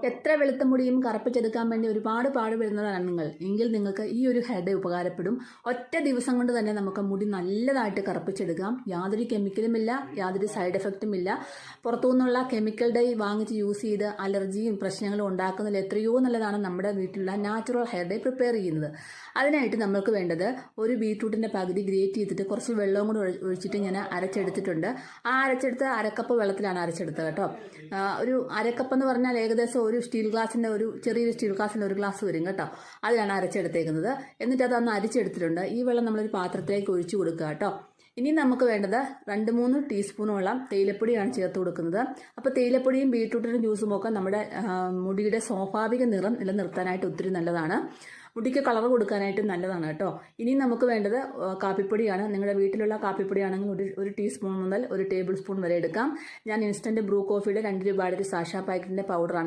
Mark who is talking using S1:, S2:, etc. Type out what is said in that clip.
S1: എത്ര വെളുത്ത മുടിയും കറുപ്പിച്ചെടുക്കാൻ വേണ്ടി ഒരുപാട് പാടുപെടുന്നതാണ് നിങ്ങൾ എങ്കിൽ നിങ്ങൾക്ക് ഈ ഒരു ഹെഡ് ഉപകാരപ്പെടും. ഒറ്റ ദിവസം കൊണ്ട് തന്നെ നമുക്ക് മുടി നല്ലതായിട്ട് കറുപ്പിച്ചെടുക്കാം. യാതൊരു കെമിക്കലുമില്ല, യാതൊരു സൈഡ് എഫക്റ്റും ഇല്ല. പുറത്തുനിന്നുള്ള കെമിക്കൽ ഡൈ വാങ്ങിച്ച് യൂസ് ചെയ്ത് അലർജിയും പ്രശ്നങ്ങളും ഉണ്ടാക്കുന്നതിൽ എത്രയോ നല്ലതാണ് നമ്മുടെ വീട്ടിലുള്ള നാച്ചുറൽ ഹെയർ ഡൈ പ്രിപ്പയർ ചെയ്യുന്നത്. അതിനായിട്ട് നമ്മൾക്ക് വേണ്ടത് ഒരു ബീട്രൂട്ടിൻ്റെ പകുതി ഗ്രേറ്റ് ചെയ്തിട്ട് കുറച്ച് വെള്ളവും കൂടി ഒഴിച്ചിട്ട് ഞാൻ അരച്ചെടുത്തിട്ടുണ്ട്. ആ അരച്ചെടുത്ത് അരക്കപ്പ് വെള്ളത്തിലാണ് അരച്ചെടുത്തത് കേട്ടോ. ഒരു അരക്കപ്പ് എന്ന് പറഞ്ഞാൽ ഏകദേശം ഒരു സ്റ്റീൽ ഗ്ലാസിൻ്റെ ചെറിയൊരു സ്റ്റീൽ ഗ്ലാസിൻ്റെ ഒരു ഗ്ലാസ് വരും കേട്ടോ. അതിലാണ് അരച്ചെടുത്തേക്കുന്നത്. എന്നിട്ട് അതൊന്ന് അരിച്ചെടുത്തിട്ടുണ്ട്. ഈ വെള്ളം നമ്മളൊരു പാത്രത്തിലേക്ക് ഒഴിച്ചു കൊടുക്കുക കേട്ടോ. ഇനി നമുക്ക് വേണ്ടത് 2-3 ടീസ്പൂണോളം തേയിലപ്പൊടിയാണ് ചേർത്ത് കൊടുക്കുന്നത്. അപ്പോൾ തേയിലപ്പൊടിയും ബീട്രൂട്ടിൻ്റെ ജ്യൂസും ഒക്കെ നമ്മുടെ മുടിയുടെ സ്വാഭാവിക നിറം നിലനിർത്താനായിട്ട് ഒത്തിരി നല്ലതാണ്. മുടിക്ക് കളർ കൊടുക്കാനായിട്ട് നല്ലതാണ് കേട്ടോ. ഇനി നമുക്ക് വേണ്ടത് കാപ്പിപ്പൊടിയാണ്. നിങ്ങളുടെ വീട്ടിലുള്ള കാപ്പിപ്പൊടിയാണെങ്കിൽ ഒരു ടീസ്പൂൺ മുതൽ 1 ടേബിൾ സ്പൂൺ വരെ എടുക്കാം. ഞാൻ ഇൻസ്റ്റൻറ്റ് ബ്രൂ കോഫിയുടെ 2 രൂപയുടെ ഒരു സാഷ പാക്കറ്റിൻ്റെ പൗഡറാണ്